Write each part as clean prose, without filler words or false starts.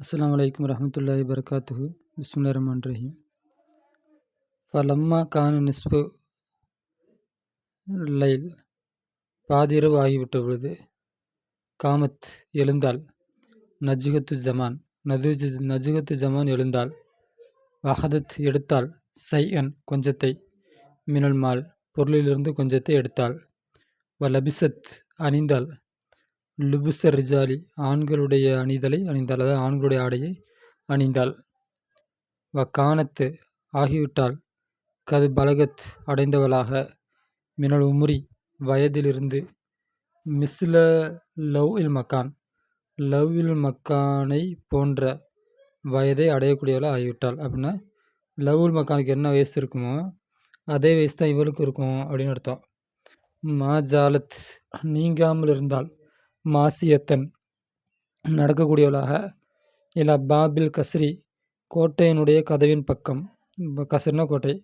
அஸ்ஸலாமு அலைக்கும் வரஹ்மத்துல்லாஹி வபரகாத்துஹு. பிஸ்மில்லாஹிர் ரஹ்மானிர் ரஹீம். ஃபலம்மா கான நிஸ்ஃபு லைல், பாதிரவு ஆகிவிட்ட பொழுது, காமத் எழுந்தாள், நஜ்கத்து ஜமான் நஜ்கத்து ஜமான் எழுந்தாள், வஹதத் எடுத்தாள், சைஅன் கொஞ்சத்தை, மினல் மால் பொருளிலிருந்து கொஞ்சத்தை எடுத்தாள், வலபிசத் அணிந்தாள், லுபுசர் ரிஜாலி ஆண்களுடைய அணிதலை அணிந்தாள், அதாவது ஆண்களுடைய ஆடையை அணிந்தாள், கானத்து ஆகிவிட்டாள், கது பலகத் அடைந்தவளாக, மினல் உம்ரி வயதிலிருந்து, மிஸ்ல லவ் இல் மக்கான் லவ் இல் மக்கானை போன்ற வயதை அடையக்கூடியவளாக ஆகிவிட்டாள். அப்படின்னா லவ் உல் மக்கானுக்கு என்ன வயசு இருக்குமோ அதே வயசு தான் இவளுக்கு இருக்கும் அப்படின்னு அர்த்தம். மா ஜாலத் நீங்காமல் இருந்தால், மாசியத்தன் நடக்கக்கூடியவளாக, இல்ல பாபில் கஸ்ரி கோட்டையினுடைய கதவின் பக்கம், கஸ்ரினா கோட்டை,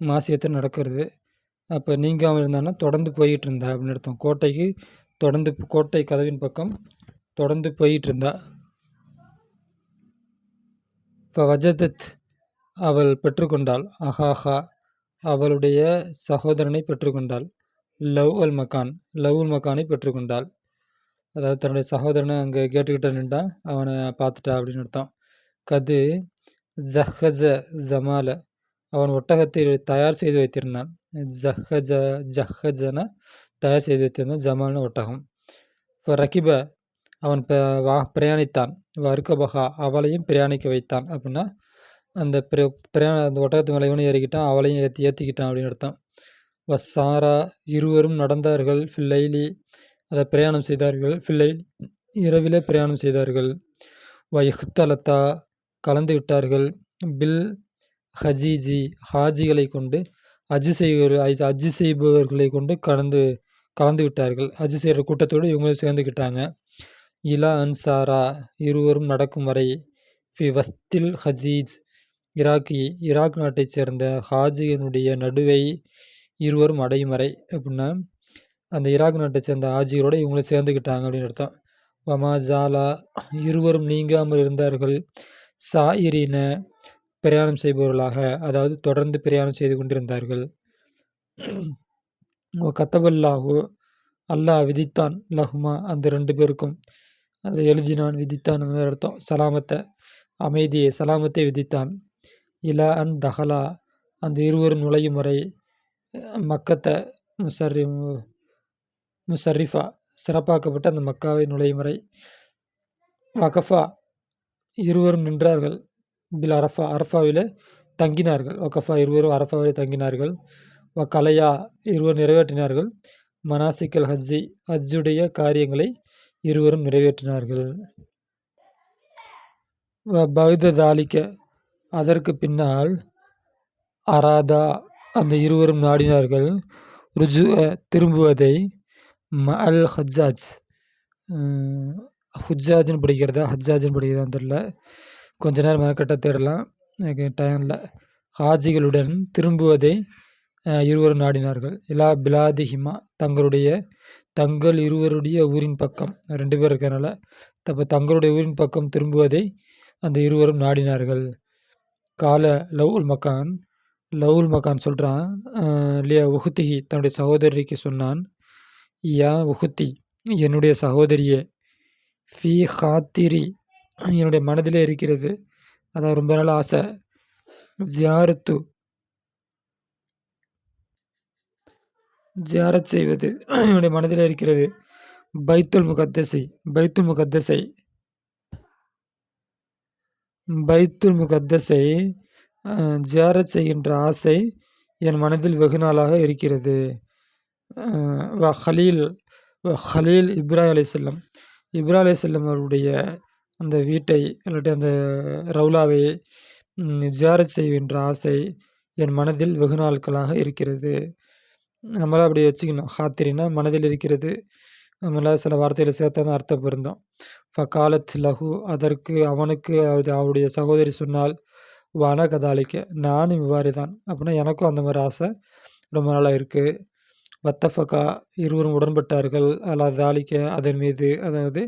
மாசியத்தன் நடக்கிறது. அப்போ நீங்காமல் இருந்தான்னா தொடர்ந்து போயிட்டு இருந்தா அப்படின்னு அர்த்தம். கோட்டைக்கு தொடர்ந்து, கோட்டை கதவின் பக்கம் தொடர்ந்து போயிட்டு இருந்தா. இப்போ வஜதத் அவள் பெற்றுக்கொண்டாள், அஹாஹா அவளுடைய சகோதரனை பெற்றுக்கொண்டாள், லவ் அல் மக்கான் லவ் உல் மக்கானை பெற்றுக்கொண்டாள். அதாவது தன்னுடைய சகோதரனை அங்கே கேட்டுக்கிட்ட நின்றா, அவனை பார்த்துட்டா அப்படின்னு அர்த்தம். கது ஜஹஜ ஜமால அவன் ஒட்டகத்தை தயார் செய்து வைத்திருந்தான். ஜஹஜன தயார் செய்து வைத்திருந்தான், ஜமால்னு ஒட்டகம். இப்போ ரகிப அவன் பிரயாணித்தான், வர்க்கபகா அவளையும் பிரயாணிக்க வைத்தான். அப்படின்னா அந்த அந்த ஒட்டகத்து மேலே இவனையும் ஏறிக்கிட்டான், அவளையும் ஏற்றிக்கிட்டான் அப்படின்னு அர்த்தம். வசாரா இருவரும் நடந்தார்கள், ஃபில்லைலி அதை பிரயாணம் செய்தார்கள், ஃபில்லைல் இரவிலே பிரயாணம் செய்தார்கள், வயஹ்தலத்தா கலந்து விட்டார்கள், பில் ஹஜீஜி ஹாஜிகளை கொண்டு, அஜு செய்பவர்களை கொண்டு கலந்து விட்டார்கள். அஜு செய்கிற கூட்டத்தோடு இவங்களும் சேர்ந்துக்கிட்டாங்க. இலா அன்சாரா இருவரும் நடக்கும் வரை, ஃபி வஸ்தில் ஹஜீஜ் ஈராக் நாட்டைச் சேர்ந்த ஹாஜியினுடைய நடுவை இருவரும் அடையும் வரை. அப்படின்னா அந்த ஈராக் நாட்டை சேர்ந்த ஹாஜிகளோடு இவங்களும் சேர்ந்துக்கிட்டாங்க அப்படின்னு அர்த்தம். வமா ஜாலா இருவரும் நீங்காமல் இருந்தார்கள், சாயிரின பிரயாணம் செய்பவர்களாக, அதாவது தொடர்ந்து பிரயாணம் செய்து கொண்டிருந்தார்கள். கத்தபல்லாஹு அல்லாஹ் விதித்தான், லஹுமா அந்த ரெண்டு பேருக்கும், அதை எழுதினான், விதித்தான் அர்த்தம், சலாமத்தை அமைதியை சலாமத்தை விதித்தான். இலா அன் தஹலா அந்த இருவரும் நுழையும் வரை, மக்கத்தை முசர்ரிஃபா சிறப்பாக்கப்பட்ட அந்த மக்காவை நுழையும் வரை, வகஃபா இருவரும் நின்றார்கள், பில் அரஃபா அரஃபாவிலே தங்கினார்கள், வகஃபா இருவரும் அரஃபாவிலே தங்கினார்கள், கலையா இருவர் நிறைவேற்றினார்கள், மனாசிக்கல் ஹஜ்ஜி ஹஜ்ஜுடைய காரியங்களை இருவரும் நிறைவேற்றினார்கள். பகுதாலிக்க அதற்கு பின்னால், அராதா அந்த இருவரும் நாடினார்கள், ருஜு திரும்புவதை, அல் ஹஜ்ஜாஜ் ஹுஜாஜ்னு படிக்கிறதா ஹஜ்ஜாஜ்னு படிக்கிறதான்னு தெரில, கொஞ்ச நேரம் மெனக்கட்ட தேடலாம், டைமில், ஹாஜிகளுடன் திரும்புவதை இருவரும் நாடினார்கள். இலா பிலாதிஹிமா தங்கள் இருவருடைய ஊரின் பக்கம், ரெண்டு பேர் இருக்கிறனால தங்களுடைய ஊரின் பக்கம் திரும்புவதை அந்த இருவரும் நாடினார்கள். கால லவ் உல் மக்கான் சொல்கிறான், இல்லையா உஹுத்திஹி தன்னுடைய சகோதரிக்கு சொன்னான், யா உஹுத்தி என்னுடைய சகோதரியே, ஃபி ஹாத்திரி என்னுடைய மனதிலே இருக்கிறது, அதாவது ரொம்ப நாள் ஆசை, ஜியாரத் செய்வது என்னுடைய மனதில் இருக்கிறது, பைத்துல் முகத்தஸை ஜியாரத் செய்கின்ற ஆசை என் மனதில் வெகு நாளாக இருக்கிறது. ஹலீல் இப்ராஹிம் அலைஹிஸ்ஸலாம் அவருடைய அந்த வீட்டை இல்லாட்டி அந்த ரவுலாவை ஜியாரத் செய்கின்ற ஆசை என் மனதில் வெகு நாட்களாக இருக்கிறது. நம்மளால் அப்படி வச்சுக்கணும், ஹாத்திரினா மனதில் இருக்கிறது, நம்மளால் சில வார்த்தைகளை சேர்த்தா தான் அர்த்தம் பொருந்தோம். ஃபகாலத் லஹு அதற்கு அவனுக்கு அவருடைய சகோதரி சொன்னால், வான கதாலிக்க நானும் இவ்வாறு தான், அப்படின்னா எனக்கும் அந்த மாதிரி ஆசை ரொம்ப நாளாக இருக்குது. வத்தஃபகா இருவரும் உடன்பட்டார்கள், அல்லா தாலிக்க அதன் மீது, அதாவது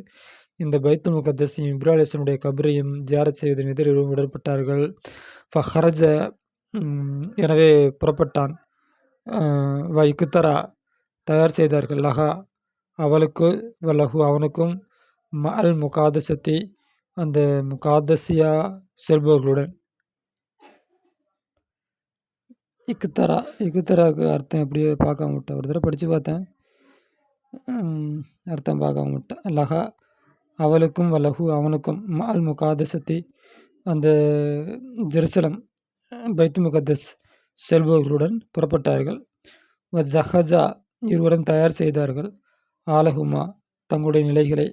இந்த பைத்துல் முகத்தஸையும் இப்ராஹிம் அலைஹிஸ்ஸலாமுடைய கபரையும் ஜியாரத் செய்வதன் மீது இருவரும் உடன்பட்டார்கள். ஃபஹரஜ எனவே புறப்பட்டான். இக்தரா தயார் செய்தார்கள். லஹா அவளுக்கு வலஹு அவனுக்கும் மஅல் முகாதசத்தி அந்த முகாதசியா செல்பவர்களுடன். இக்தராக்கு அர்த்தம் எப்படியோ பார்க்காம விட்டேன். ஒரு தடவை படித்து பார்த்தேன், அர்த்தம் பார்க்காம விட்டேன். லஹா அவளுக்கும் வலஹு அவனுக்கும் மஅல் முகாதசத்தி அந்த ஜெருசலம் பைத்துல் முகத்தஸ் செல்பவர்களுடன் புறப்பட்டார்கள். ஜஹஜா இருவரும் தயார் செய்தார்கள். ஆலஹுமா தங்களுடைய நிலைகளை.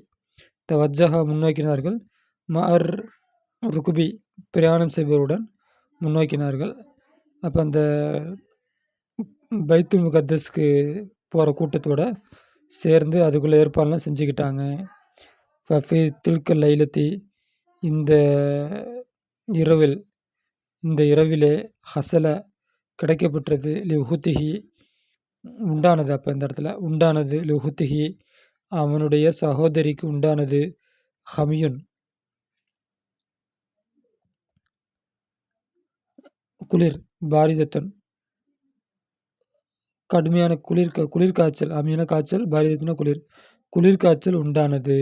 தவஜ்ஜஹா முன்னோக்கினார்கள். மஅர் ருகுபி பிரயாணம் செய்பவருடன் முன்னோக்கினார்கள். அப்போ அந்த பைத்துல் முகத்தஸ்க்கு போகிற கூட்டத்தோட சேர்ந்து அதுக்குள்ளே ஏற்பாடுலாம் செஞ்சுக்கிட்டாங்க. ஃபஃபி தில்க லைலத்தி இந்த இரவிலே ஹசல கிடைக்கப்பெற்றது லிஹுத்திஹி உண்டானது. அப்போ இந்த இடத்துல உண்டானது லிஹுத்திஹி அவனுடைய சகோதரிக்கு உண்டானது. ஹமியுன் குளிர். பாரிதத்தன் கடுமையான குளிர் காய்ச்சல். அமியான காய்ச்சல், பாரிதத்தின குளிர் காய்ச்சல் உண்டானது.